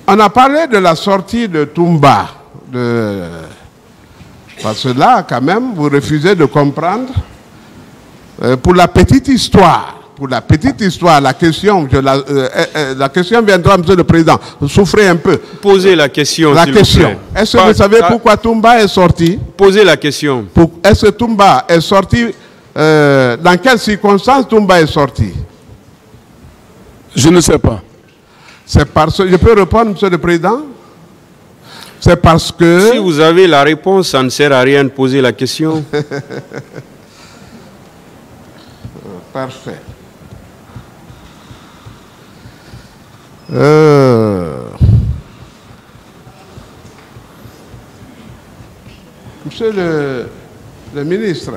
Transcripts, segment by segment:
On a parlé de la sortie de Toumba. Parce que là, quand même, vous refusez de comprendre. Pour la petite histoire, la question viendra, Monsieur le Président. Souffrez un peu. Posez la question. La question. Est-ce que vous savez pourquoi Toumba est sorti? Posez la question. Est-ce que Toumba est sorti? Dans quelles circonstances Toumba est sorti? Je ne sais pas. C'est parce que... Je peux répondre, Monsieur le Président? C'est parce que... Si vous avez la réponse, ça ne sert à rien de poser la question. Parfait. Monsieur le ministre,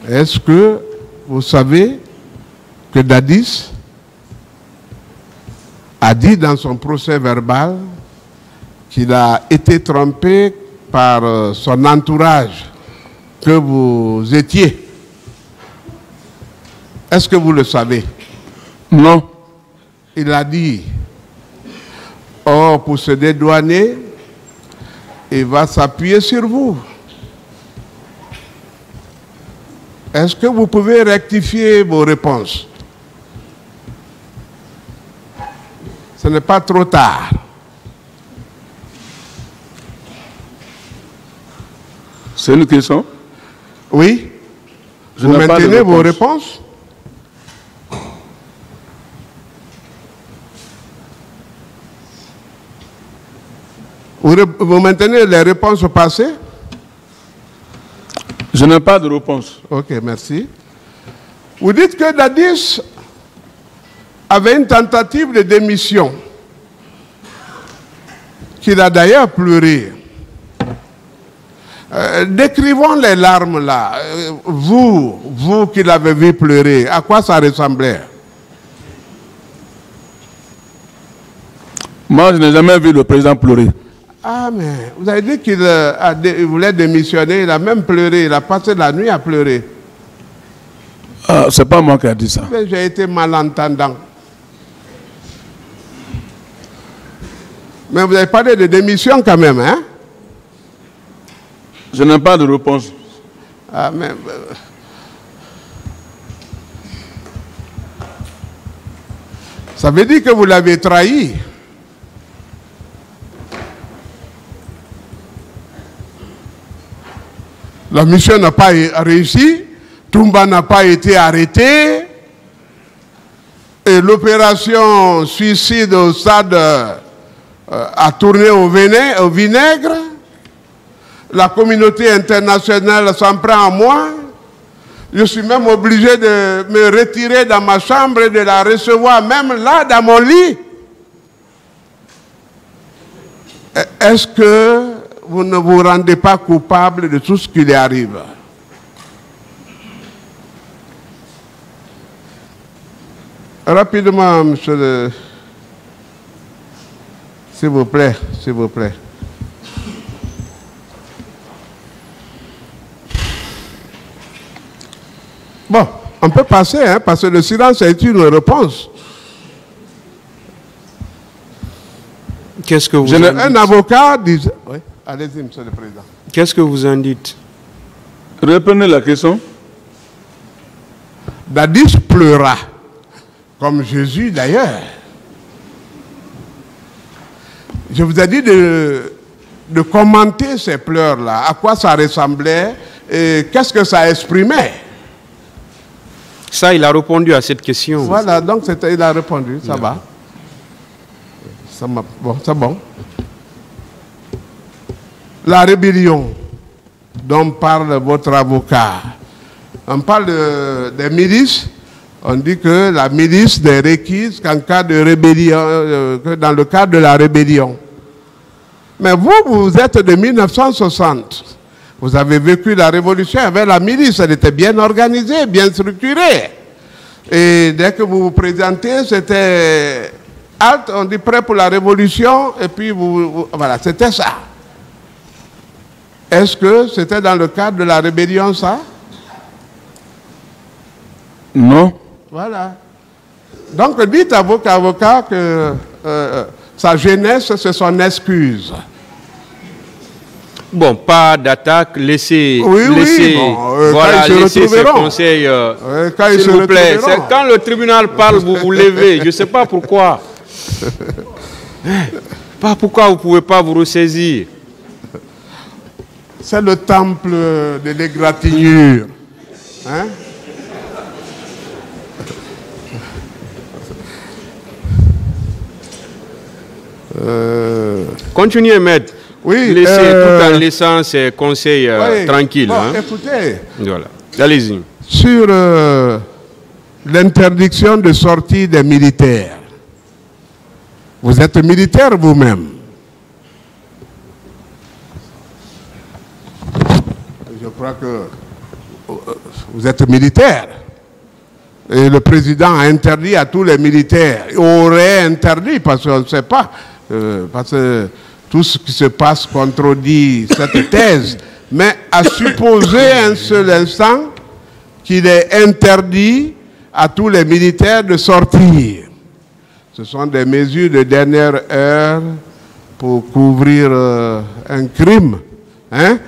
est-ce que vous savez que Dadis a dit dans son procès verbal qu'il a été trompé par son entourage, que vous étiez? Est-ce que vous le savez? Non. Il a dit, or pour se dédouaner, il va s'appuyer sur vous. Est-ce que vous pouvez rectifier vos réponses? Ce n'est pas trop tard. C'est une question? Oui. Vous maintenez vos réponses? Vous maintenez les réponses passées? Je n'ai pas de réponse. Ok, merci. Vous dites que Dadis avait une tentative de démission, qu'il a d'ailleurs pleuré. Décrivons les larmes là. Vous qui l'avez vu pleurer, à quoi ça ressemblait? Moi, je n'ai jamais vu le président pleurer. Ah, mais vous avez dit qu'il voulait démissionner, il a même pleuré, il a passé la nuit à pleurer. Ah, c'est pas moi qui ai dit ça. J'ai été malentendant. Mais vous avez parlé de démission quand même, hein? Je n'ai pas de réponse. Ah, mais... ça veut dire que vous l'avez trahi. La mission n'a pas réussi, Toumba n'a pas été arrêté, et l'opération suicide au stade a tourné au vinaigre. La communauté internationale s'en prend à moi. Je suis même obligé de me retirer dans ma chambre et de la recevoir même là, dans mon lit. Est-ce que vous ne vous rendez pas coupable de tout ce qui lui arrive? Rapidement, monsieur le... S'il vous plaît, s'il vous plaît. Bon, on peut passer, hein, parce que le silence est une réponse. Qu'est-ce que vous en dites? Un avocat dit... Oui, allez-y, monsieur le président. Qu'est-ce que vous en dites? Reprenez la question. Dadis pleura, comme Jésus d'ailleurs. Je vous ai dit de commenter ces pleurs-là, à quoi ça ressemblait, et qu'est-ce que ça exprimait. Ça, il a répondu à cette question. Voilà, donc il a répondu, ça va. Bon, c'est bon. La rébellion dont parle votre avocat. On parle des milices. On dit que la milice n'est requise qu'en cas de rébellion, que dans le cadre de la rébellion. Mais vous êtes de 1960. Vous avez vécu la révolution avec la milice. Elle était bien organisée, bien structurée. Et dès que vous vous présentez, c'était halte, on dit prêt pour la révolution, et puis voilà, c'était ça. Est-ce que c'était dans le cadre de la rébellion, ça? Non. Voilà. Donc, dites à votre avocat que sa jeunesse, c'est son excuse. Bon, pas d'attaque, laissez, Oui, laissez, bon, voilà, laissez ces retrouveront. conseils, Quand ils s'il se vous plaît. retrouveront. Quand le tribunal parle, vous vous levez. Je ne sais pas pourquoi. Pas pourquoi vous ne pouvez pas vous ressaisir. C'est le temple de l'égratignure. Hein? Continuez, maître. Oui, Laissez, tout en laissant ces conseils oui. tranquilles. Bon, Hein. écoutez, Voilà. Allez-y. sur l'interdiction de sortie des militaires. Vous êtes militaire vous-même. Je crois que vous êtes militaire. Et le président a interdit à tous les militaires. Il aurait interdit parce qu'on ne sait pas. Parce que tout ce qui se passe contredit cette thèse. Mais à supposer un seul instant qu'il est interdit à tous les militaires de sortir. Ce sont des mesures de dernière heure pour couvrir un crime. Hein?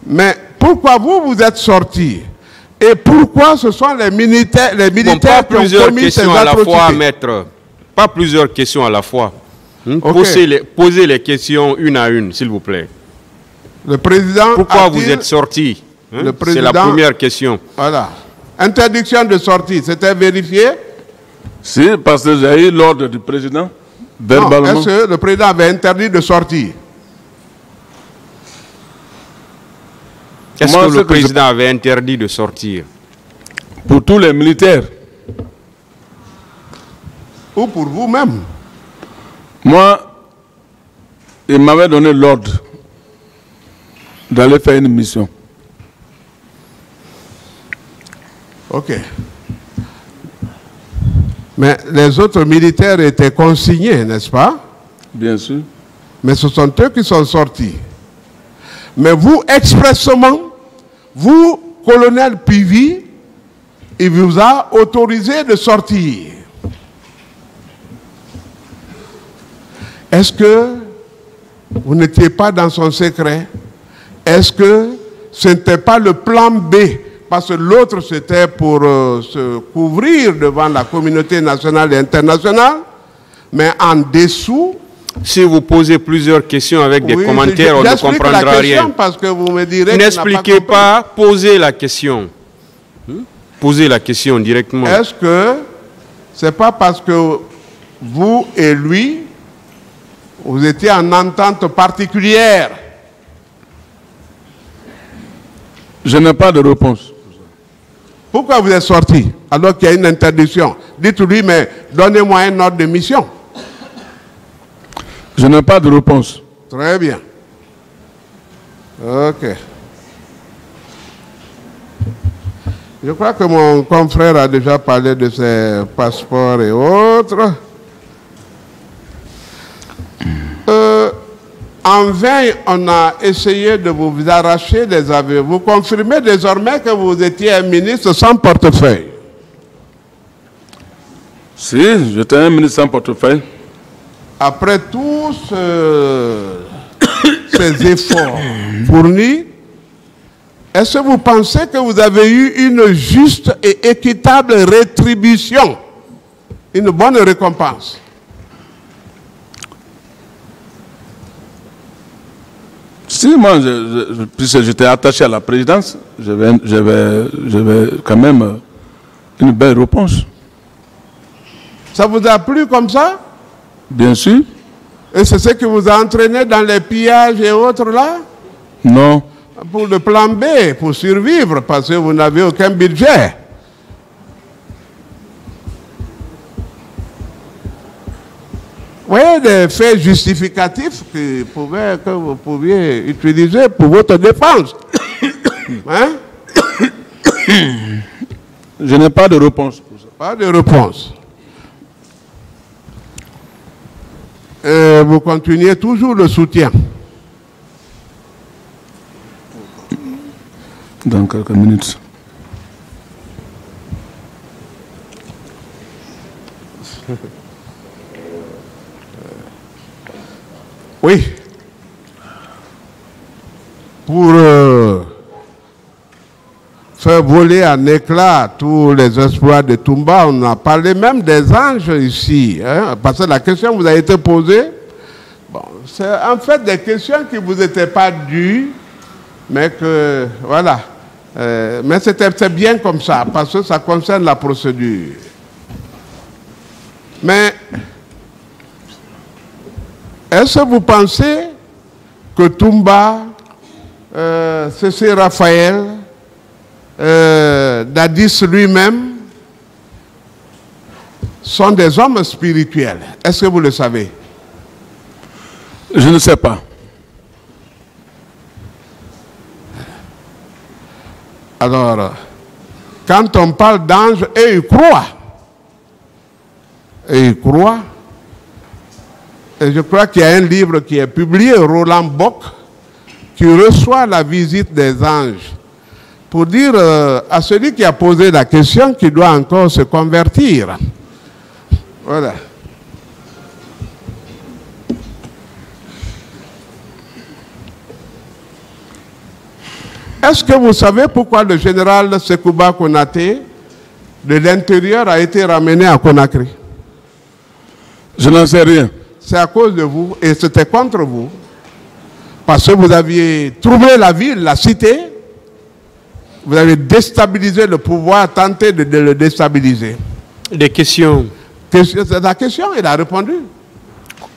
Mais pourquoi vous êtes sortis? Et pourquoi ce sont les militaires Bon, pas qui ont plusieurs commis ces questions à la fois, atrocités? maître. Pas plusieurs questions à la fois. Ok. Posez les questions une à une, s'il vous plaît. Le président Pourquoi a-t-il- vous êtes sorti? Le C'est la président- première question. Voilà. Interdiction de sortie, c'était vérifié? Si, parce que j'ai eu l'ordre du président, Non, verbalement. est-ce que le président avait interdit de sortir? Est-ce Moi, que ce le que je- président avait interdit de sortir? Pour tous les militaires. Ou pour vous-même? Moi, il m'avait donné l'ordre d'aller faire une mission. Ok. Mais les autres militaires étaient consignés, n'est-ce pas? Bien sûr. Mais ce sont eux qui sont sortis. Mais vous, expressement, vous, colonel Pivi, il vous a autorisé de sortir. Est-ce que vous n'étiez pas dans son secret? Est-ce que ce n'était pas le plan B? Parce que l'autre, c'était pour se couvrir devant la communauté nationale et internationale. Mais en dessous... Si vous posez plusieurs questions avec des Oui, commentaires, on ne j'explique comprendra la question rien. parce que vous me direz qu'il n'a N'expliquez compris. pas, posez la question. Posez la question directement. Est-ce que c'est pas parce que vous et lui, vous étiez en entente particulière? Je n'ai pas de réponse. Pourquoi vous êtes sorti alors qu'il y a une interdiction? Dites-lui, mais donnez-moi un ordre de mission. Je n'ai pas de réponse. Très bien. Ok. Je crois que mon confrère a déjà parlé de ses passeports et autres. En vain, on a essayé de vous arracher des aveux. Vous confirmez désormais que vous étiez un ministre sans portefeuille. Si, j'étais un ministre sans portefeuille. Après tous ces efforts fournis, est-ce que vous pensez que vous avez eu une juste et équitable rétribution, une bonne récompense? Si, moi, puisque j'étais attaché à la présidence, j'avais quand même une belle réponse. Ça vous a plu comme ça? Bien sûr. Et c'est ce qui vous a entraîné dans les pillages et autres là? Non. Pour le plan B, pour survivre, parce que vous n'avez aucun budget. Vous voyez des faits justificatifs que vous pouviez utiliser pour votre défense. Hein? Je n'ai pas de réponse pour ça. Pas de réponse. que vous continuez toujours le soutien. Dans quelques minutes. Oui. Pour faire voler en éclat tous les exploits de Toumba, on a parlé même des anges ici. Hein, parce que la question vous a été posée. Bon, c'est en fait des questions qui ne vous étaient pas dues, mais que, voilà. Mais c'est bien comme ça, parce que ça concerne la procédure. Mais est-ce que vous pensez que Toumba, C.C. Raphaël, Dadis lui-même sont des hommes spirituels? Est-ce que vous le savez? Je ne sais pas. Alors, quand on parle d'anges, et ils croient. Et ils croient. Et je crois qu'il y a un livre qui est publié, Roland Bock, qui reçoit la visite des anges, pour dire à celui qui a posé la question qu'il doit encore se convertir. Voilà. Est-ce que vous savez pourquoi le général Sekouba Konaté de l'intérieur a été ramené à Conakry? Je n'en sais rien. C'est à cause de vous et c'était contre vous. Parce que vous aviez troublé la ville, la cité, vous avez déstabilisé le pouvoir, tenté de le déstabiliser. Des questions. C'est la question, il a répondu.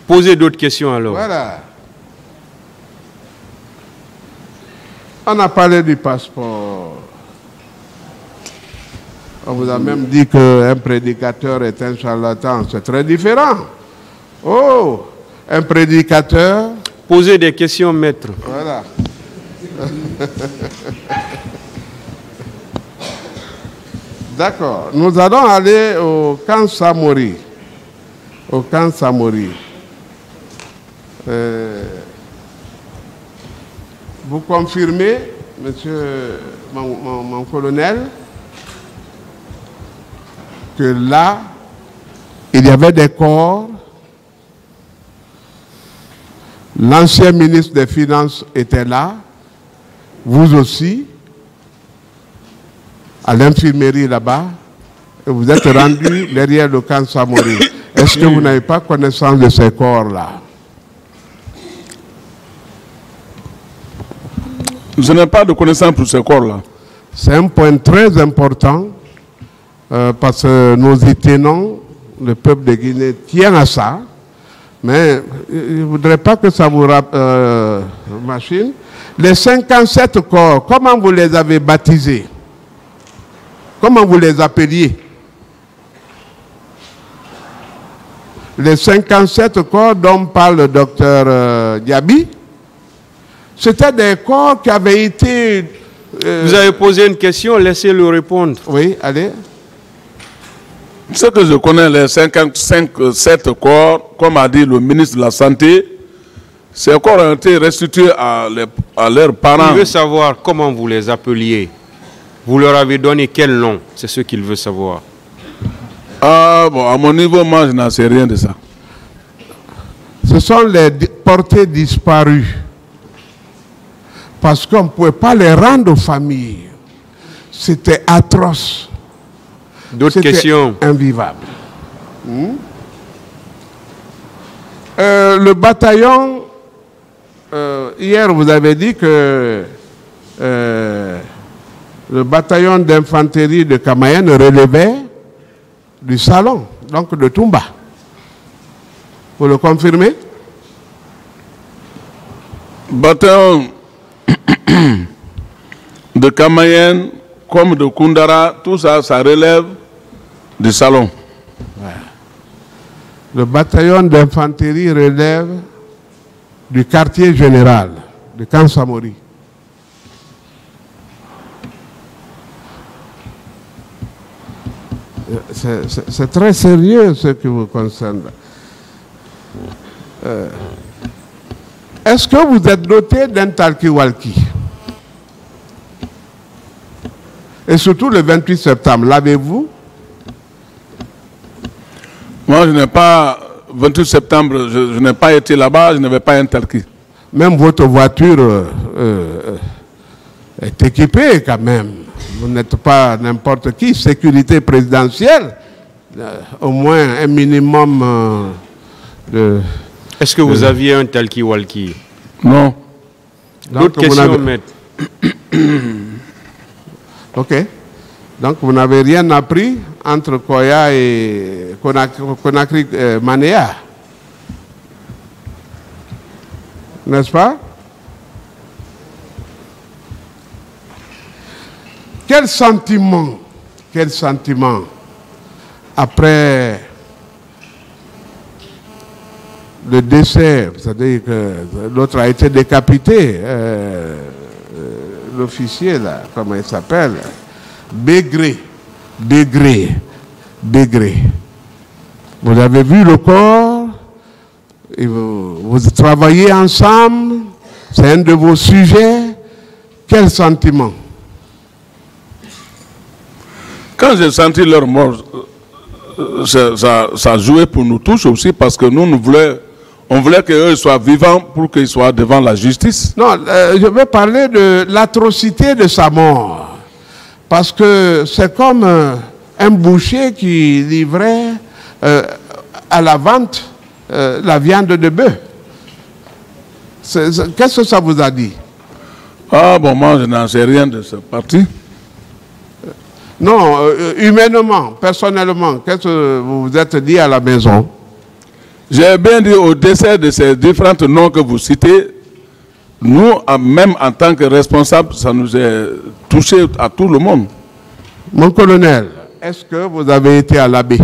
Posez d'autres questions alors. Voilà. On a parlé du passeport. On vous a même dit qu'un prédicateur est un charlatan. C'est très différent. Oh, un prédicateur. Posez des questions, maître. Voilà. D'accord. Nous allons aller au camp Samori. Au camp Samori. Vous confirmez, monsieur mon colonel, que là, il y avait des corps. L'ancien ministre des Finances était là, vous aussi, à l'infirmerie là-bas, et vous êtes rendu derrière le camp Samori. Est-ce que vous n'avez pas connaissance de ces corps-là? Je n'ai pas de connaissance pour ces corps-là. C'est un point très important parce que nous y tenons, le peuple de Guinée tient à ça, mais je ne voudrais pas que ça vous machine. Les 57 corps, comment vous les avez baptisés? Comment vous les appeliez? Les 57 corps dont parle le docteur Diaby, c'était des corps qui avaient été... Vous avez posé une question, laissez-le répondre. Oui, allez. Ce que je connais, les 57 corps, comme a dit le ministre de la Santé, ces corps ont été restitués à leurs parents. Il veut savoir comment vous les appeliez. Vous leur avez donné quel nom? C'est ce qu'il veut savoir. Ah bon, à mon niveau, moi, je n'en sais rien de ça. Ce sont les portés disparus. Parce qu'on ne pouvait pas les rendre aux familles. C'était atroce. D'autres questions? Invivable. Le bataillon, hier vous avez dit que le bataillon d'infanterie de Kamayenne relevait du salon, donc de Toumba. Vous le confirmez? Bataillon de Kamayenne, comme de Koundara, tout ça, ça relève du salon. Ouais. Le bataillon d'infanterie relève du quartier général, de camp Samori. C'est très sérieux ce qui vous concerne. Est-ce que vous êtes doté d'un talkie-walkie? Et surtout le 28 septembre, l'avez-vous? Moi, je n'ai pas, 28 septembre, je n'ai pas été là-bas, je n'avais pas un talkie. Même votre voiture est équipée quand même. Vous n'êtes pas n'importe qui. Sécurité présidentielle, au moins un minimum de... Est-ce que vous aviez un talkie-walkie? Non. D'autres questions, maître? Ok. Donc vous n'avez rien appris entre Koya et Conakry Manéa. N'est-ce pas? Quel sentiment après le décès, c'est-à-dire que l'autre a été décapité, l'officier là, comment il s'appelle? Bégré. Vous avez vu le corps, et vous travaillez ensemble, c'est un de vos sujets. Quel sentiment? Quand j'ai senti leur mort, ça jouait pour nous tous aussi, parce que nous, on voulait qu'eux soient vivants pour qu'ils soient devant la justice. Non, je veux parler de l'atrocité de sa mort. Parce que c'est comme un boucher qui livrait à la vente la viande de bœuf. Qu'est-ce que ça vous a dit? Ah bon, moi je n'en sais rien de ce parti. Non, humainement, personnellement, qu'est-ce que vous vous êtes dit à la maison? J'ai bien dit au décès de ces différents noms que vous citez, nous, même en tant que responsables, ça nous a touché à tout le monde. Mon colonel, est-ce que vous avez été à l'abbé?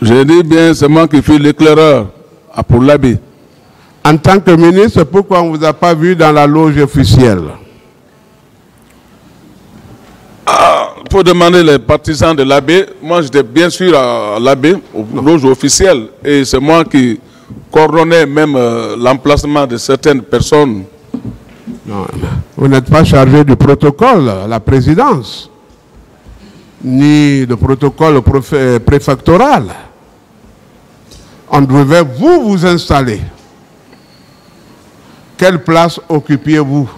J'ai dit bien, c'est moi qui fus l'éclaireur pour l'abbé. En tant que ministre, pourquoi on ne vous a pas vu dans la loge officielle? Il faut demander les partisans de l'abbé. Moi, j'étais bien sûr à l'abbé, aux loges officielles. Et c'est moi qui coordonnais même l'emplacement de certaines personnes. Non, vous n'êtes pas chargé du protocole à la présidence, ni le protocole préfectoral. On devait vous installer. Quelle place occupiez-vous?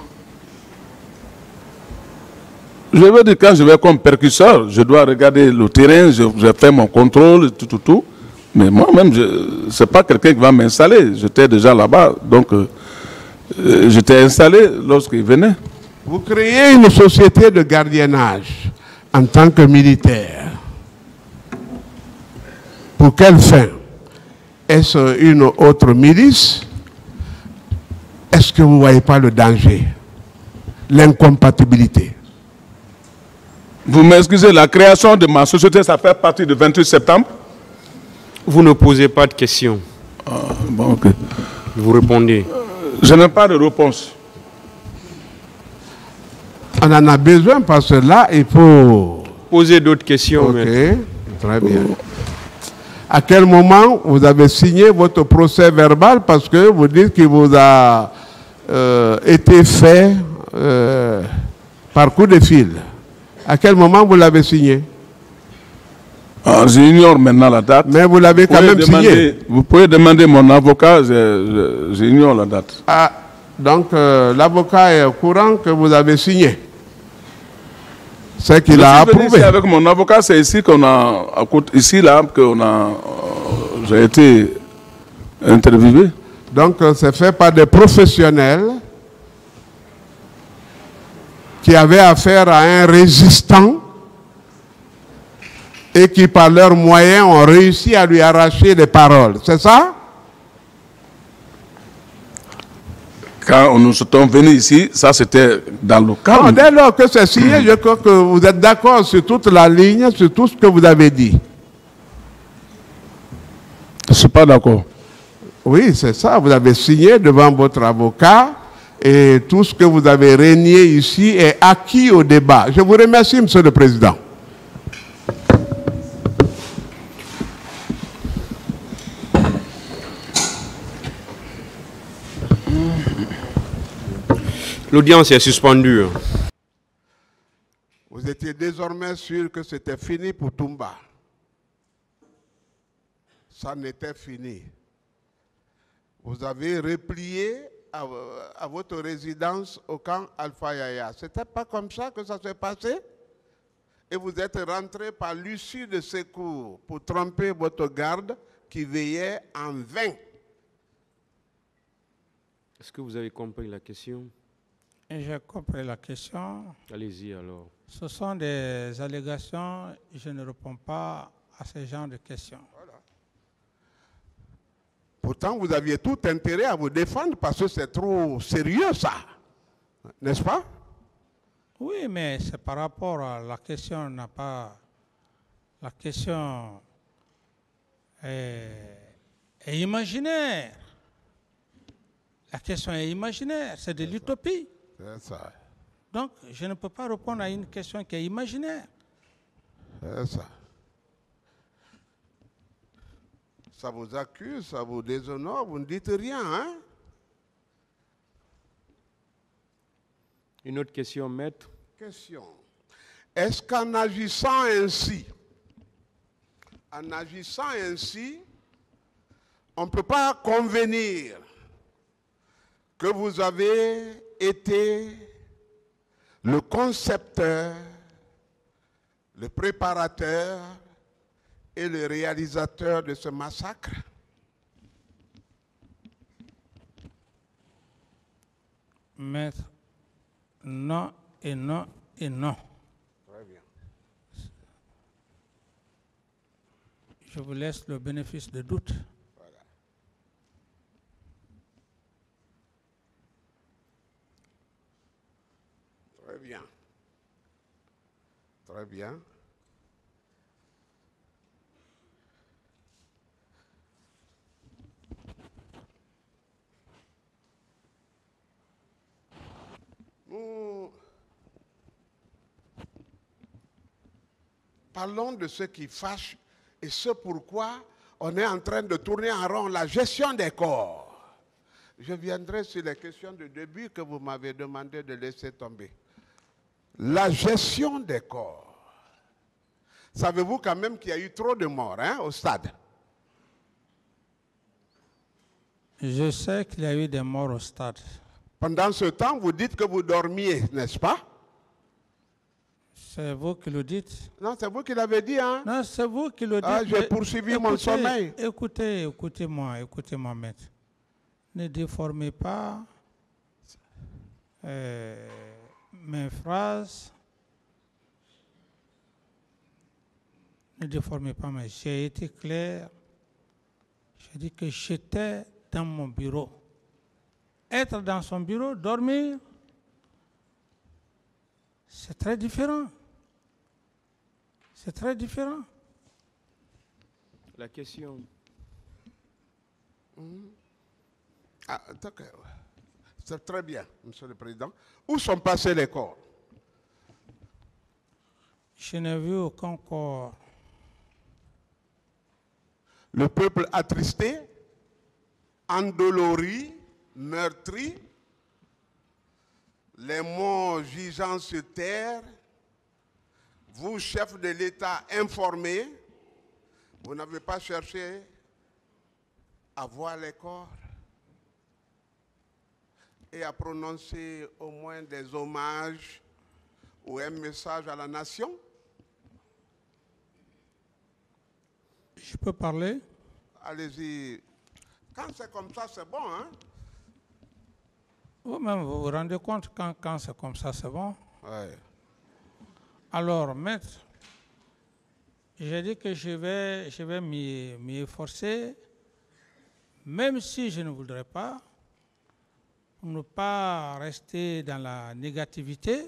Je veux dire, quand je vais comme percusseur, je dois regarder le terrain, je fais mon contrôle, tout. Mais moi-même, ce n'est pas quelqu'un qui va m'installer. J'étais déjà là-bas, donc j'étais installé lorsqu'il venait. Vous créez une société de gardiennage en tant que militaire. Pour quelle fin? Est-ce une autre milice? Est-ce que vous ne voyez pas le danger? L'incompatibilité? Vous m'excusez, la création de ma société, ça fait partie du 28 septembre? Vous ne posez pas de questions. Bon, ok. Vous répondez. Je n'ai pas de réponse. On en a besoin parce que là, il faut... Poser d'autres questions. Ok, très bien. À quel moment vous avez signé votre procès verbal parce que vous dites qu'il vous a été fait par coup de fil? À quel moment vous l'avez signé? J'ignore maintenant la date. Mais vous l'avez quand même signé. Vous pouvez demander mon avocat, j'ignore la date. Ah, donc l'avocat est au courant que vous avez signé. C'est qu'il a approuvé. Ici avec mon avocat, c'est ici qu'on a, ici là, j'ai été interviewé. Donc c'est fait par des professionnels qui avaient affaire à un résistant et qui, par leurs moyens, ont réussi à lui arracher les paroles. C'est ça? Quand nous sommes venus ici, ça c'était dans le cadre. Non, dès lors que c'est signé, je crois que vous êtes d'accord sur toute la ligne, sur tout ce que vous avez dit. Je ne suis pas d'accord. Oui, c'est ça. Vous avez signé devant votre avocat et tout ce que vous avez régné ici est acquis au débat. Je vous remercie, Monsieur le Président. L'audience est suspendue. Vous étiez désormais sûr que c'était fini pour Toumba. Ça n'était fini. Vous avez replié à votre résidence au camp Alpha Yaya. Ce n'était pas comme ça que ça s'est passé? Et vous êtes rentré par l'issue de secours pour tromper votre garde qui veillait en vain. Est-ce que vous avez compris la question? J'ai compris la question. Allez-y alors. Ce sont des allégations. Je ne réponds pas à ce genre de questions. Voilà. Pourtant, vous aviez tout intérêt à vous défendre parce que c'est trop sérieux, ça. N'est-ce pas? Oui, mais c'est par rapport à la question, n'a pas... La question est imaginaire. La question est imaginaire, c'est de l'utopie. C'est ça. Donc, je ne peux pas répondre à une question qui est imaginaire. C'est ça. Ça vous accuse, ça vous déshonore, vous ne dites rien, hein? Une autre question, maître? Question. Est-ce qu'en agissant ainsi, on ne peut pas convenir que vous avez été le concepteur, le préparateur et le réalisateur de ce massacre? Maître, non et non et non. Très bien. Je vous laisse le bénéfice de doute. Voilà. Très bien. Très bien. Nous parlons de ce qui fâche et ce pourquoi on est en train de tourner en rond, la gestion des corps. Je viendrai sur les questions de début que vous m'avez demandé de laisser tomber. La gestion des corps. Savez-vous quand même qu'il y a eu trop de morts au stade? Je sais qu'il y a eu des morts au stade. Pendant ce temps, vous dites que vous dormiez, n'est-ce pas? C'est vous qui le dites. Non, c'est vous qui l'avez dit, hein? Non, c'est vous qui le dites. Ah, j'ai poursuivi mon sommeil. Écoutez-moi, maître. Ne déformez pas mes phrases. Ne déformez pas, mais j'ai été clair. J'ai dit que j'étais dans mon bureau. Être dans son bureau, dormir, c'est très différent. C'est très différent. La question. Ah, c'est très bien, Monsieur le Président. Où sont passés les corps? Je n'ai vu aucun corps. Le peuple attristé, endolori, meurtri, les morts gisant sur terre, vous, chef de l'État informé, vous n'avez pas cherché à voir les corps et à prononcer au moins des hommages ou un message à la nation? Je peux parler? Allez-y. Quand c'est comme ça, c'est bon, hein? Vous-même, vous vous rendez compte quand c'est comme ça, c'est bon? Oui. Alors, maître, j'ai dit que je vais m'y efforcer, même si je ne voudrais pas, pour ne pas rester dans la négativité.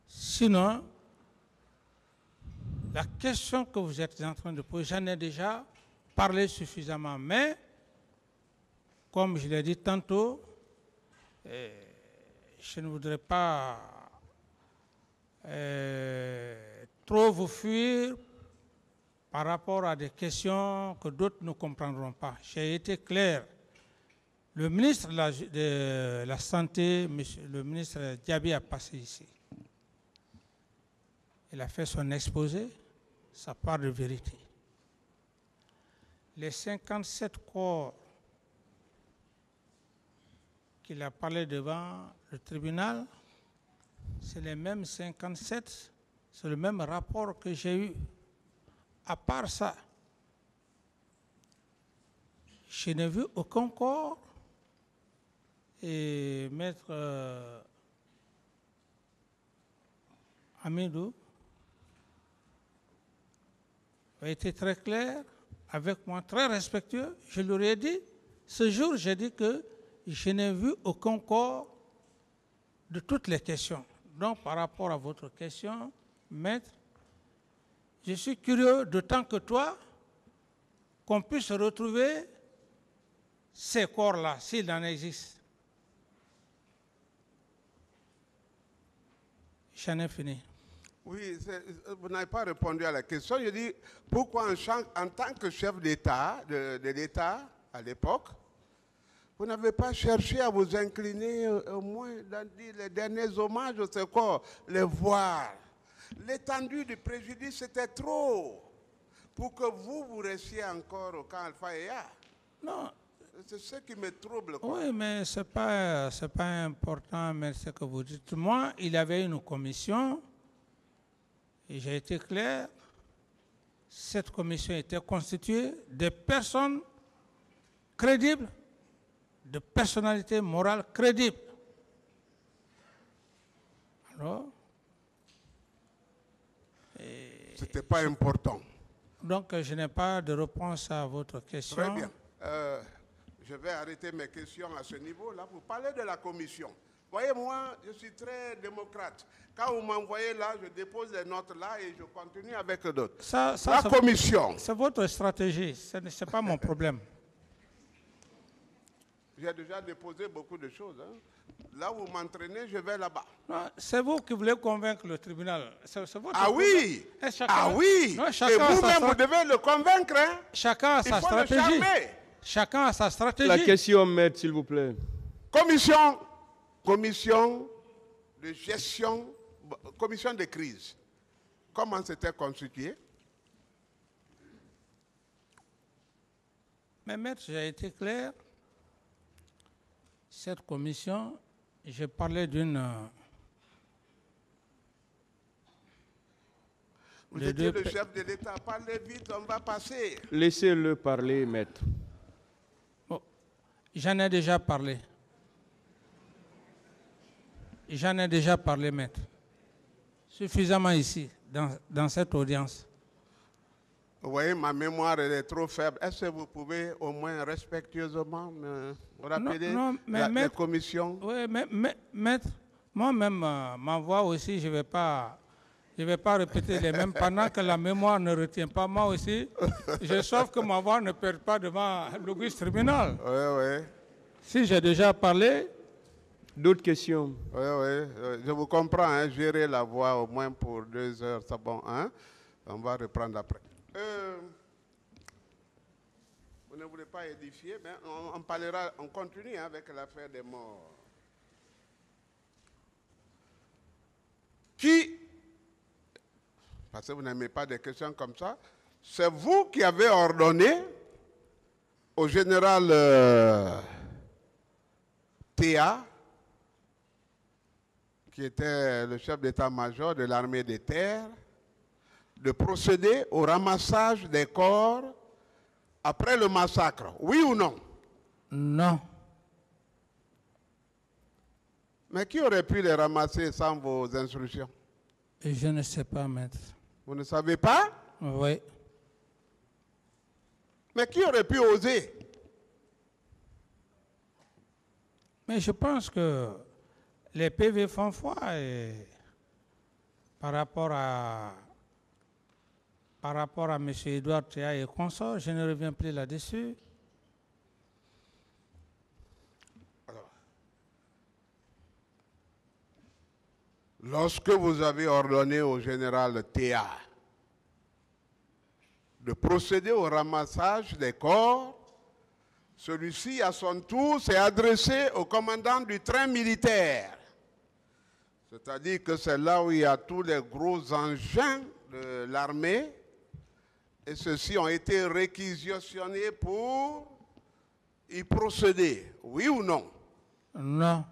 Sinon, la question que vous êtes en train de poser, j'en ai déjà parlé suffisamment, mais comme je l'ai dit tantôt, je ne voudrais pas trop vous fuir par rapport à des questions que d'autres ne comprendront pas. J'ai été clair. Le ministre de la Santé, le ministre Diaby a passé ici. Il a fait son exposé, sa part de vérité. Les 57 corps qu'il a parlé devant le tribunal, c'est les mêmes 57, c'est le même rapport que j'ai eu. À part ça, je n'ai vu aucun corps. Et Maître Hamidou a été très clair avec moi, très respectueux. Je lui ai dit, ce jour, j'ai dit que je n'ai vu aucun corps de toutes les questions. Donc, par rapport à votre question, Maître, je suis curieux, d'autant que toi, qu'on puisse retrouver ces corps-là, s'il en existe. J'en ai fini. Oui, vous n'avez pas répondu à la question. Je dis, pourquoi en tant que chef d'État, de l'État à l'époque, vous n'avez pas cherché à vous incliner au moins dans les derniers hommages au secours, les voir. L'étendue du préjudice était trop pour que vous restiez encore au camp Alpha et A. Non. C'est ce qui me trouble, quoi. Oui, mais ce n'est pas important, mais ce que vous dites. Moi, il y avait une commission, et j'ai été clair, cette commission était constituée de personnes crédibles, de personnalités morales crédibles. Alors, ce n'était pas important. Donc, je n'ai pas de réponse à votre question. Très bien. Je vais arrêter mes questions à ce niveau-là pour parler de la commission. Voyez, moi, je suis très démocrate. Quand vous m'envoyez là, je dépose les notes là et je continue avec d'autres. La commission. C'est votre stratégie, ce n'est pas mon problème. J'ai déjà déposé beaucoup de choses. Hein. Là où vous m'entraînez, je vais là-bas. C'est vous qui voulez convaincre le tribunal. Ah oui. Ah oui. Non, et vous-même, vous devez le convaincre. Hein. Chacun a sa stratégie. Chacun a sa stratégie. La question, maître, s'il vous plaît. Commission de gestion, commission de crise. Comment c'était constitué? Mais maître, j'ai été clair. Cette commission, j'ai parlé d'une... Vous étiez le chef de l'État. Parlez vite, on va passer. Laissez-le parler, maître. Bon, j'en ai déjà parlé. J'en ai déjà parlé, maître. Suffisamment ici, dans cette audience. Vous voyez, ma mémoire elle est trop faible. Est-ce que vous pouvez au moins respectueusement me rappeler la commission? Oui, mais maître, moi-même, ma voix aussi, je ne vais pas répéter les mêmes pendant que la mémoire ne retient pas. Moi aussi, je sauve que ma voix ne perd pas devant l'auguste tribunal. Oui, oui. Si j'ai déjà parlé... D'autres questions? Oui, oui. Je vous comprends. Hein, gérer la voix au moins pour 2 heures, c'est bon. Hein? On va reprendre après. Vous ne voulez pas édifier, mais on parlera, on continue hein, avec l'affaire des morts. Qui, parce que vous n'aimez pas des questions comme ça, c'est vous qui avez ordonné au général Théa, qui était le chef d'état-major de l'armée des terres, de procéder au ramassage des corps après le massacre. Oui ou non? Non. Mais qui aurait pu les ramasser sans vos instructions? Et je ne sais pas, maître. Vous ne savez pas? Oui. Mais qui aurait pu oser? Mais je pense que les PV font foi et par rapport à M. Edouard Théa et consorts, je ne reviens plus là-dessus. Alors, lorsque vous avez ordonné au général Théa de procéder au ramassage des corps Celui-ci, à son tour, s'est adressé au commandant du train militaire. C'est-à-dire que c'est là où il y a tous les gros engins de l'armée. Et ceux-ci ont été réquisitionnés pour y procéder. Oui ou non? Non.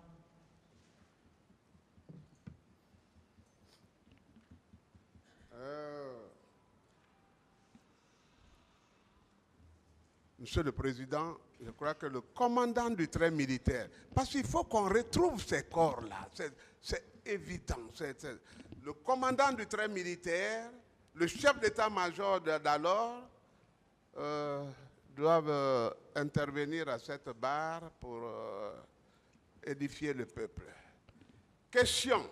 Monsieur le Président, je crois que le commandant du train militaire, parce qu'il faut qu'on retrouve ces corps-là, c'est évident. Le commandant du train militaire, le chef d'état-major d'alors, doivent intervenir à cette barre pour édifier le peuple. Question.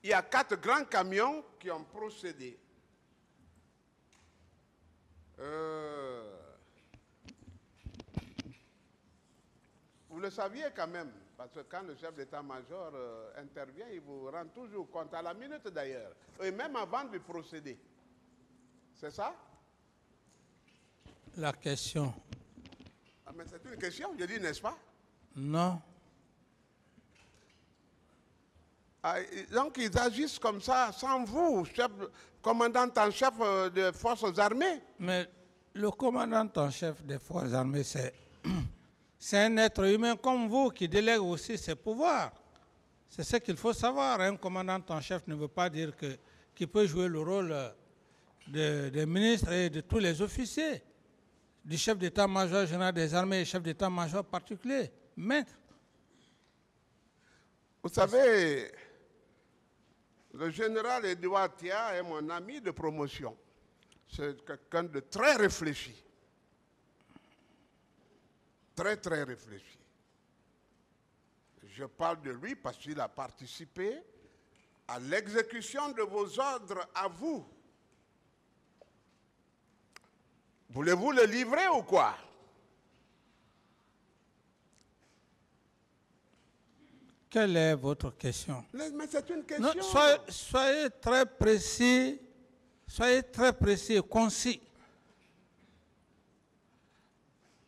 Il y a 4 grands camions qui ont procédé. Vous le saviez quand même, parce que quand le chef d'état-major intervient, il vous rend toujours compte, à la minute d'ailleurs, et même avant de procéder. C'est ça? La question. Ah, mais c'est une question, je dis, n'est-ce pas? Non. Ah, donc ils agissent comme ça, sans vous, commandant en chef des forces armées. Mais le commandant en chef des forces armées, c'est un être humain comme vous qui délègue aussi ses pouvoirs. C'est ce qu'il faut savoir. Un commandant en chef ne veut pas dire qu'il peut jouer le rôle des ministres et de tous les officiers, du chef d'état-major général des armées et chef d'état-major particulier, maître. Vous savez, le général Edouard Tia est mon ami de promotion. C'est quelqu'un de très réfléchi. Très, très réfléchi. Je parle de lui parce qu'il a participé à l'exécution de vos ordres à vous. Voulez-vous le livrer ou quoi? Quelle est votre question? Mais c'est une question. Non, soyez très précis et concis.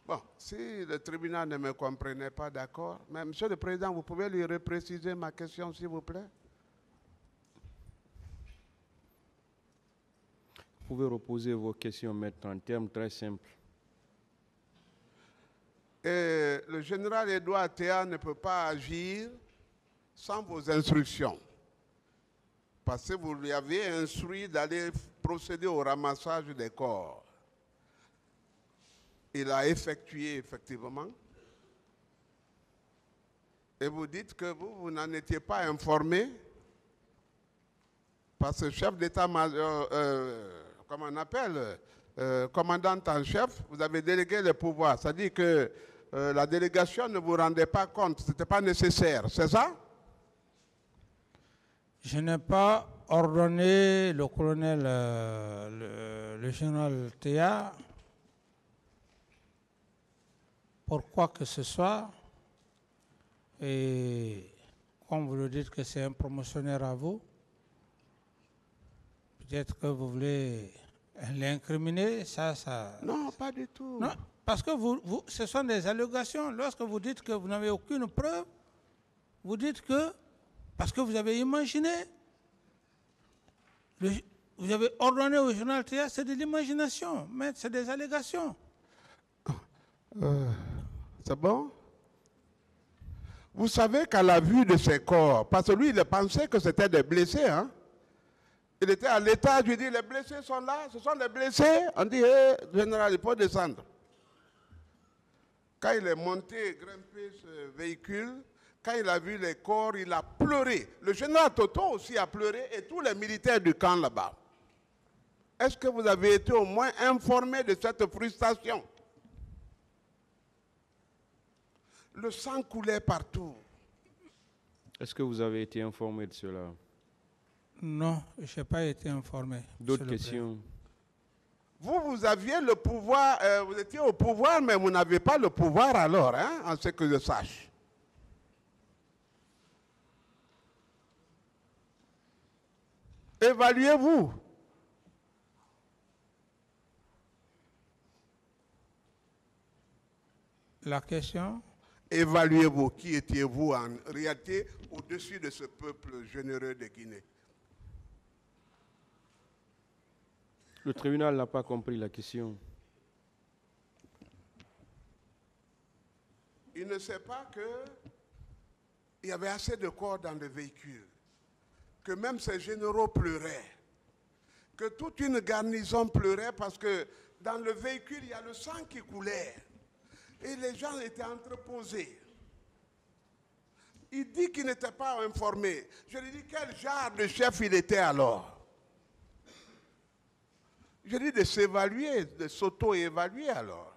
Bon, si le tribunal ne me comprenait pas, d'accord. Mais Monsieur le Président, vous pouvez lui repréciser ma question, s'il vous plaît? Vous pouvez reposer vos questions, maître, en termes très simples. Et le général Edouard Théa ne peut pas agir sans vos instructions. Parce que vous lui avez instruit d'aller procéder au ramassage des corps. Il a effectué effectivement. Et vous dites que vous n'en étiez pas informé. Parce que chef d'état-major, comment on appelle, commandant en chef, vous avez délégué le pouvoir. C'est-à-dire que la délégation ne vous rendait pas compte, ce n'était pas nécessaire, c'est ça? Je n'ai pas ordonné le colonel, le général Théa, pour quoi que ce soit. Et comme vous le dites que c'est un promotionnaire à vous, peut-être que vous voulez l'incriminer, ça... Non, pas du tout. Non, parce que ce sont des allégations. Lorsque vous dites que vous n'avez aucune preuve, vous dites que, parce que vous avez imaginé, vous avez ordonné au journal Théa, c'est de l'imagination, mais c'est des allégations. C'est bon? Vous savez qu'à la vue de ces corps, parce que lui, il pensait que c'était des blessés, hein? Il était à l'étage, je lui dis, les blessés sont là, ce sont les blessés. On dit, général, il faut descendre. Quand il est monté, grimpé ce véhicule, quand il a vu les corps, il a pleuré. Le général Toto aussi a pleuré et tous les militaires du camp là-bas. Est-ce que vous avez été au moins informé de cette frustration? Le sang coulait partout. Est-ce que vous avez été informé de cela? Non, je n'ai pas été informé. D'autres questions? Vous aviez le pouvoir, vous étiez au pouvoir, mais vous n'avez pas le pouvoir alors, hein, en ce que je sache. Évaluez-vous. La question? Évaluez-vous, qui étiez-vous en réalité au-dessus de ce peuple généreux de Guinée? Le tribunal n'a pas compris la question. Il ne sait pas qu'il y avait assez de corps dans le véhicule, que même ces généraux pleuraient, que toute une garnison pleurait parce que dans le véhicule, il y a le sang qui coulait et les gens étaient entreposés. Il dit qu'il n'était pas informé. Je lui dis quel genre de chef il était alors. Je dis de s'évaluer, de s'auto-évaluer alors.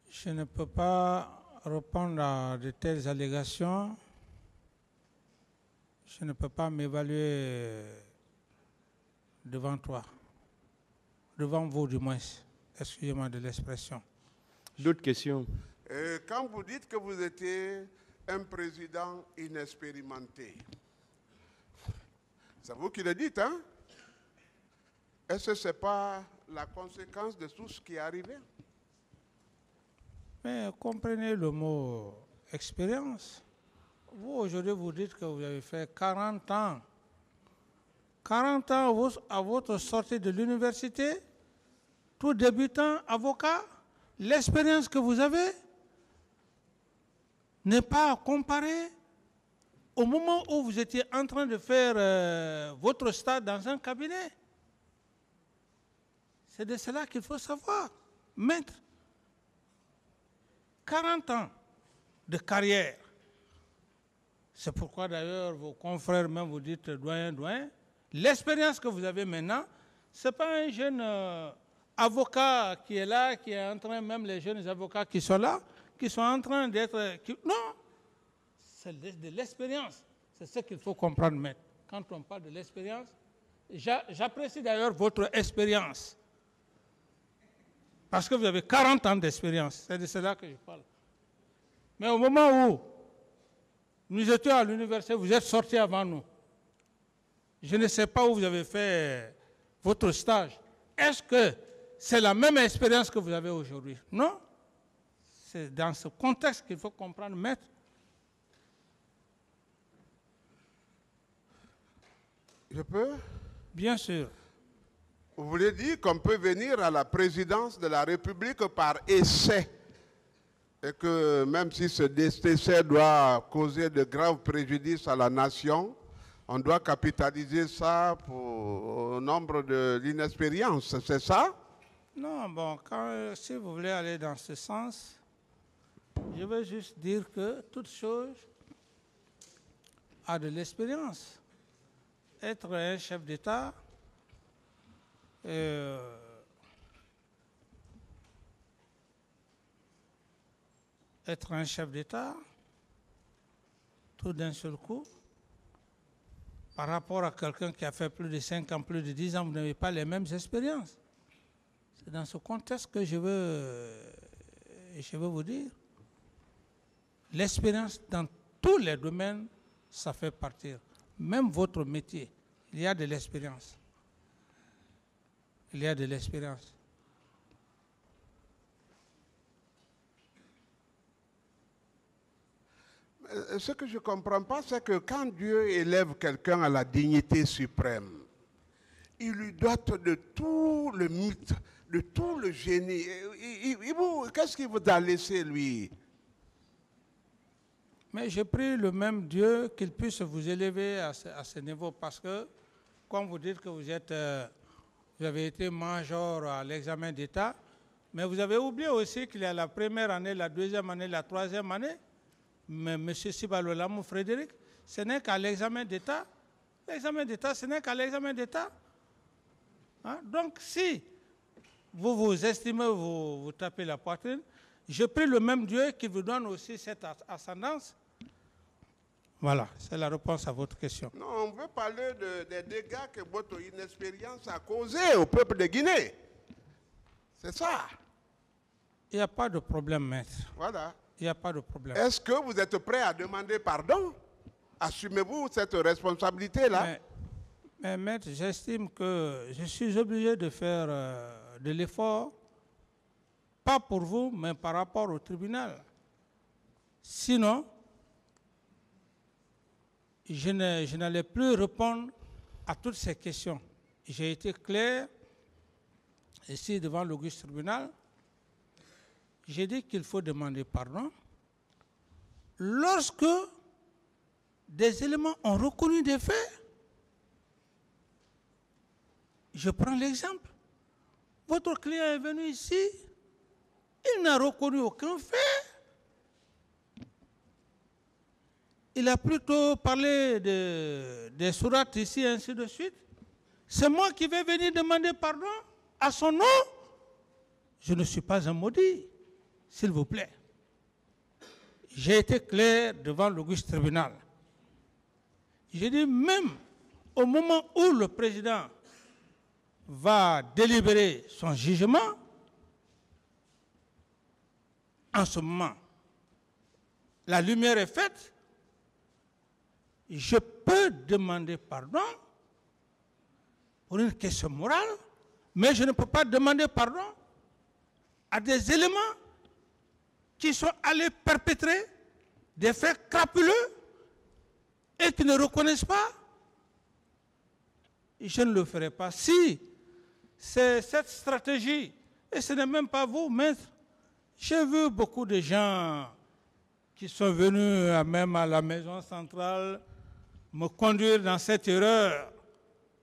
Je ne peux pas répondre à de telles allégations. Je ne peux pas m'évaluer devant toi. Devant vous, du moins. Excusez-moi de l'expression. D'autres questions? Quand vous dites que vous étiez un président inexpérimenté, c'est vous qui le dites, hein? Est-ce que ce n'est pas la conséquence de tout ce qui est arrivé? Mais comprenez le mot expérience. Vous, aujourd'hui, vous dites que vous avez fait 40 ans. 40 ans à votre sortie de l'université, tout débutant avocat, l'expérience que vous avez n'est pas à comparer au moment où vous étiez en train de faire votre stage dans un cabinet. C'est de cela qu'il faut savoir. Maître, 40 ans de carrière. C'est pourquoi d'ailleurs vos confrères même vous dites doyen. L'expérience que vous avez maintenant, ce n'est pas un jeune avocat qui est là, qui est en train, même les jeunes avocats qui sont là, qui sont en train d'être... Non, c'est de l'expérience. C'est ce qu'il faut comprendre, maître. Quand on parle de l'expérience, j'apprécie d'ailleurs votre expérience. Parce que vous avez 40 ans d'expérience. C'est de cela que je parle. Mais au moment où nous étions à l'université, vous êtes sortis avant nous. Je ne sais pas où vous avez fait votre stage. Est-ce que c'est la même expérience que vous avez aujourd'hui? Non. C'est dans ce contexte qu'il faut comprendre, maître. Je peux? Bien sûr. Vous voulez dire qu'on peut venir à la présidence de la République par essai et que même si ce essai doit causer de graves préjudices à la nation, on doit capitaliser ça au nombre de l'inexpérience, c'est ça? Non, bon, si vous voulez aller dans ce sens, je veux juste dire que toute chose a de l'expérience. Être un chef d'État, être un chef d'État, tout d'un seul coup, par rapport à quelqu'un qui a fait plus de 5 ans, plus de 10 ans, vous n'avez pas les mêmes expériences. C'est dans ce contexte que je veux vous dire. L'expérience dans tous les domaines, ça fait partir. Même votre métier, il y a de l'expérience. Il y a de l'expérience. Ce que je ne comprends pas, c'est que quand Dieu élève quelqu'un à la dignité suprême, il lui dote de tout le mythe, de tout le génie. Qu'est-ce qu'il vous a laissé, lui? Mais je prie le même Dieu qu'il puisse vous élever à ce niveau, parce que, comme vous dites que vous avez été major à l'examen d'État, mais vous avez oublié aussi qu'il y a la première année, la deuxième année, la troisième année. Mais M. Sibalolamou Frédéric, ce n'est qu'à l'examen d'État. L'examen d'État, ce n'est qu'à l'examen d'État. Hein? Donc, si vous vous estimez, vous tapez la poitrine, je prie le même Dieu qui vous donne aussi cette ascendance. Voilà, c'est la réponse à votre question. Non, on veut parler des dégâts que votre inexpérience a causés au peuple de Guinée. C'est ça. Il n'y a pas de problème, maître. Voilà. Il n'y a pas de problème. Est-ce que vous êtes prêt à demander pardon? Assumez-vous cette responsabilité-là? Mais maître, j'estime que je suis obligé de faire de l'effort pas pour vous, mais par rapport au tribunal. Sinon, je n'allais plus répondre à toutes ces questions. J'ai été clair ici devant l'auguste tribunal. J'ai dit qu'il faut demander pardon lorsque des éléments ont reconnu des faits. Je prends l'exemple. Votre client est venu ici, il n'a reconnu aucun fait. Il a plutôt parlé des sourates ici, ainsi de suite. C'est moi qui vais venir demander pardon à son nom. Je ne suis pas un maudit, s'il vous plaît. J'ai été clair devant l'auguste tribunal. J'ai dit même au moment où le président va délibérer son jugement, en ce moment, la lumière est faite, je peux demander pardon pour une question morale, mais je ne peux pas demander pardon à des éléments qui sont allés perpétrer des faits crapuleux et qui ne reconnaissent pas. Je ne le ferai pas. Si c'est cette stratégie, et ce n'est même pas vous, maître, j'ai vu beaucoup de gens qui sont venus même à la maison centrale me conduire dans cette erreur.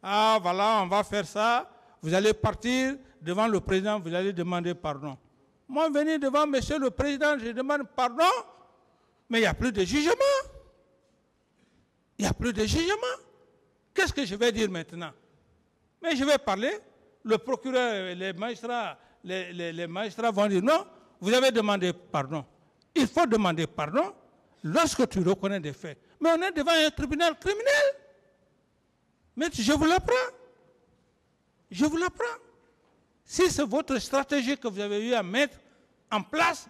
Ah, voilà, on va faire ça. Vous allez partir devant le président, vous allez demander pardon. Moi, venir devant monsieur le président, je demande pardon, mais il n'y a plus de jugement. Il n'y a plus de jugement. Qu'est-ce que je vais dire maintenant? Mais je vais parler, le procureur et les magistrats, les magistrats vont dire non, vous avez demandé pardon. Il faut demander pardon lorsque tu reconnais des faits. Mais on est devant un tribunal criminel. Mais je vous l'apprends. Je vous l'apprends. Si c'est votre stratégie que vous avez eu à mettre en place,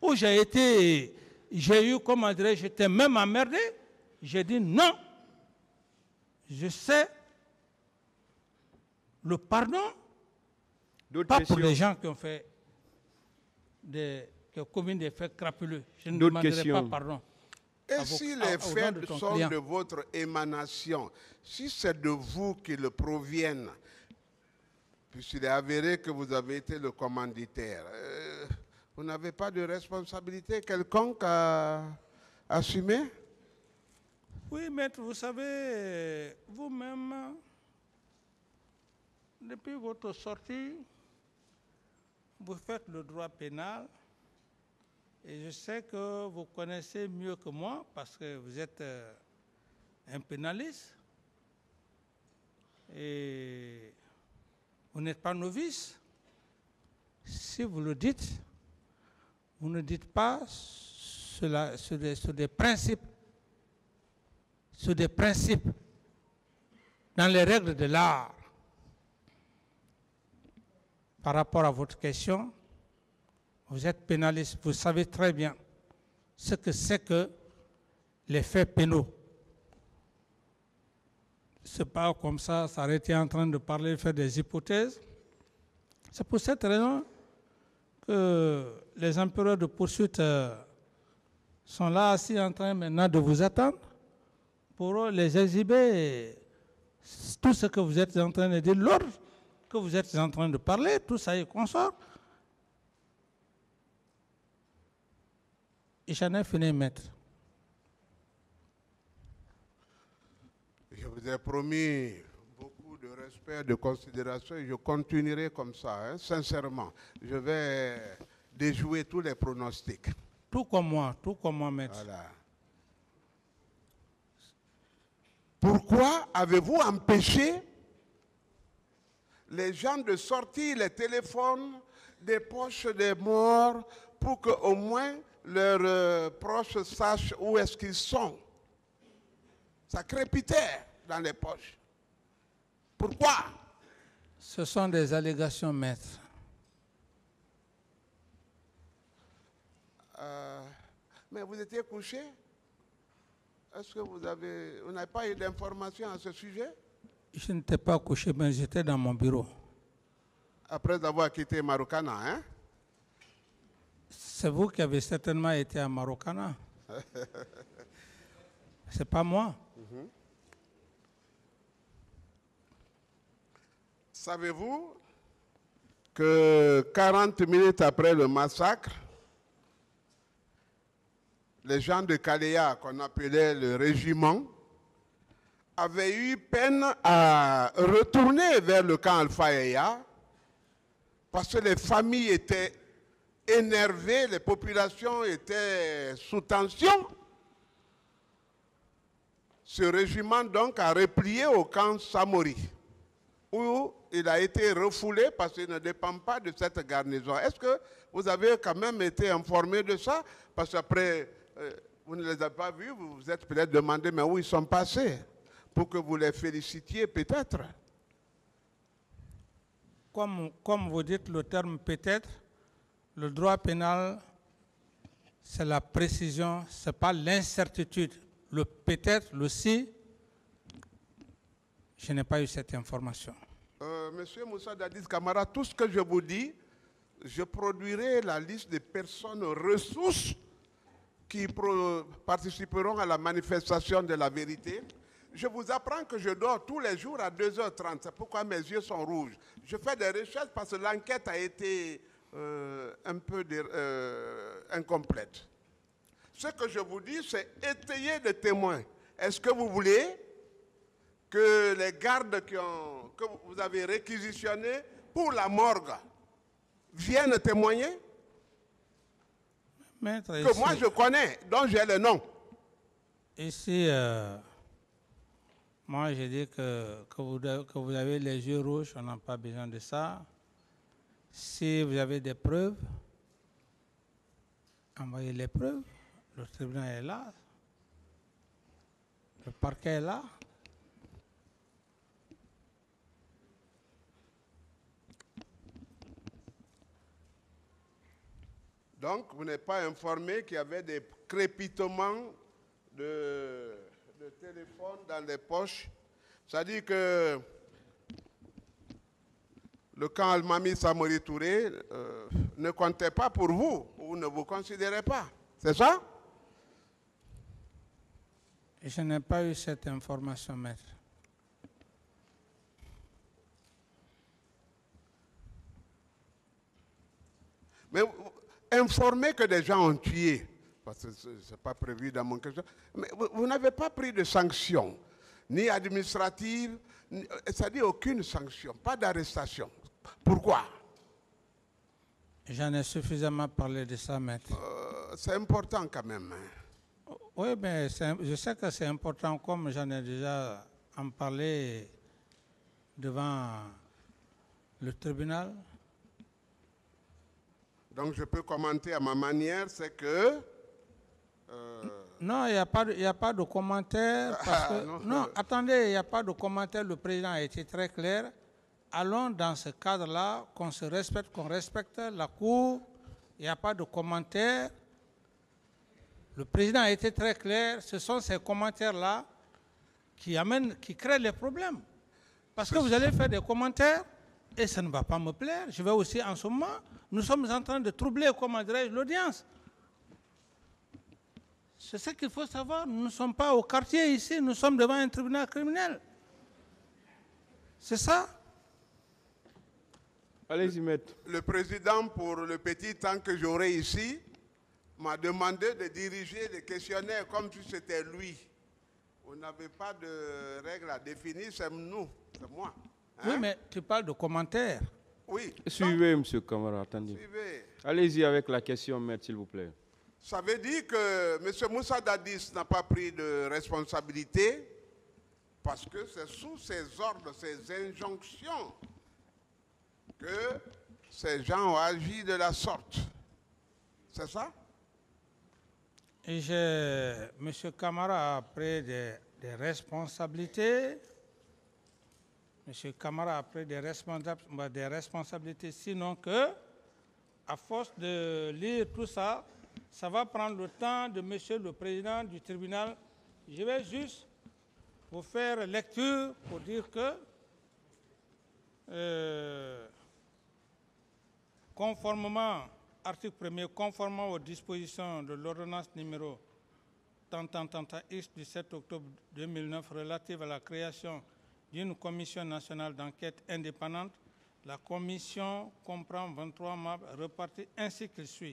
où j'ai eu, comment dirais-je, j'étais même emmerdé, j'ai dit non. Je sais le pardon, pas pour les gens qui ont fait qui ont commis des faits crapuleux. Je ne demanderai pas pardon. Et si les faits sont de votre émanation, si c'est de vous qu'ils proviennent, puisqu'il est avéré que vous avez été le commanditaire, vous n'avez pas de responsabilité quelconque à assumer? Oui, maître, vous savez, vous-même, depuis votre sortie, vous faites le droit pénal. Et je sais que vous connaissez mieux que moi parce que vous êtes un pénaliste. Et vous n'êtes pas novice. Si vous le dites, vous ne dites pas sur des principes. Sur des principes. Dans les règles de l'art. Par rapport à votre question, vous êtes pénaliste, vous savez très bien ce que c'est que les faits pénaux. Ce n'est pas comme ça, s'arrêter en train de parler, faire des hypothèses. C'est pour cette raison que les employeurs de poursuite sont là assis en train maintenant de vous attendre pour les exhiber tout ce que vous êtes en train de dire, l'ordre que vous êtes en train de parler, tout ça est consort. Et j'en ai fini, maître. Je vous ai promis beaucoup de respect, de considération et je continuerai comme ça, hein, sincèrement. Je vais déjouer tous les pronostics. Tout comme moi, maître. Voilà. Pourquoi avez-vous empêché les gens de sortir les téléphones des poches des morts pour qu'au moins leurs proches sachent où est-ce qu'ils sont? Ça crépitait dans les poches. Pourquoi? Ce sont des allégations, maître. Mais vous étiez couché? Est-ce que vous n'avez pas eu d'informations à ce sujet? Je n'étais pas couché, mais j'étais dans mon bureau. Après avoir quitté Marukana, hein? C'est vous qui avez certainement été à Marokana. C'est pas moi. Savez-vous que 40 minutes après le massacre, les gens de Kalea, qu'on appelait le régiment, avaient eu peine à retourner vers le camp Alpha-Eya parce que les familles étaient énervées, les populations étaient sous tension. Ce régiment donc a replié au camp Samori, où il a été refoulé parce qu'il ne dépend pas de cette garnison. Est-ce que vous avez quand même été informé de ça? Parce qu'après, vous ne les avez pas vus, vous vous êtes peut-être demandé, mais où ils sont passés? Pour que vous les félicitiez peut-être. Comme vous dites le terme peut-être, le droit pénal, c'est la précision, ce n'est pas l'incertitude. Le peut-être, le si, je n'ai pas eu cette information. Monsieur Moussa Dadis Camara, tout ce que je vous dis, je produirai la liste des personnes ressources qui participeront à la manifestation de la vérité. Je vous apprends que je dors tous les jours à 2h30. C'est pourquoi mes yeux sont rouges. Je fais des recherches parce que l'enquête a été un peu incomplète. Ce que je vous dis, c'est étayer des témoins. Est-ce que vous voulez que les gardes que vous avez réquisitionnés pour la morgue viennent témoigner? Maître, que ici, moi je connais, dont j'ai le nom. Ici, moi je dis que vous avez les yeux rouges, on n'a pas besoin de ça. Si vous avez des preuves, envoyez les preuves. Le tribunal est là. Le parquet est là. Donc, vous n'êtes pas informé qu'il y avait des crépitements de téléphone dans les poches. C'est-à-dire que le camp Almami Samori Touré ne comptait pas pour vous, ou ne vous considérez pas. C'est ça? Je n'ai pas eu cette information, maître. Mais informer que des gens ont tué, parce que ce n'est pas prévu dans mon question, mais vous n'avez pas pris de sanctions, ni administratives, c'est-à-dire aucune sanction, pas d'arrestation. Pourquoi? J'en ai suffisamment parlé de ça, maître. C'est important quand même. Hein. Oui, mais je sais que c'est important, comme j'en ai déjà en parlé devant le tribunal. Donc je peux commenter à ma manière, c'est que... Non, il n'y a pas de commentaire. Parce que, non, attendez, il n'y a pas de commentaire. Le président a été très clair. Allons dans ce cadre-là, qu'on se respecte, qu'on respecte la Cour. Il n'y a pas de commentaire. Le président a été très clair. Ce sont ces commentaires-là qui créent les problèmes. Parce que vous allez faire des commentaires et ça ne va pas me plaire. Je vais aussi, en ce moment, nous sommes en train de troubler, comment dirais-je, l'audience. C'est ce qu'il faut savoir. Nous ne sommes pas au quartier ici, nous sommes devant un tribunal criminel. C'est ça. Allez-y, maître. Le président, pour le petit temps que j'aurai ici, m'a demandé de diriger les questionnaires comme si c'était lui. Vous n'avez pas de règles à définir, c'est nous, c'est moi. Hein? Oui, mais tu parles de commentaires. Oui. Suivez, M. Camara, attendez. Suivez. Allez-y avec la question, maître, s'il vous plaît. Ça veut dire que M. Moussa Dadis n'a pas pris de responsabilité parce que c'est sous ses ordres, ses injonctions que ces gens ont agi de la sorte. C'est ça? Et M. Camara a pris des responsabilités. M. Camara a pris des responsabilités, sinon que, à force de lire tout ça, ça va prendre le temps de M. le Président du tribunal. Je vais juste vous faire lecture pour dire que, conformément Article 1er, conformément aux dispositions de l'ordonnance numéro X du 7 octobre 2009 relative à la création d'une commission nationale d'enquête indépendante, la commission comprend 23 membres répartis ainsi qu'il suit.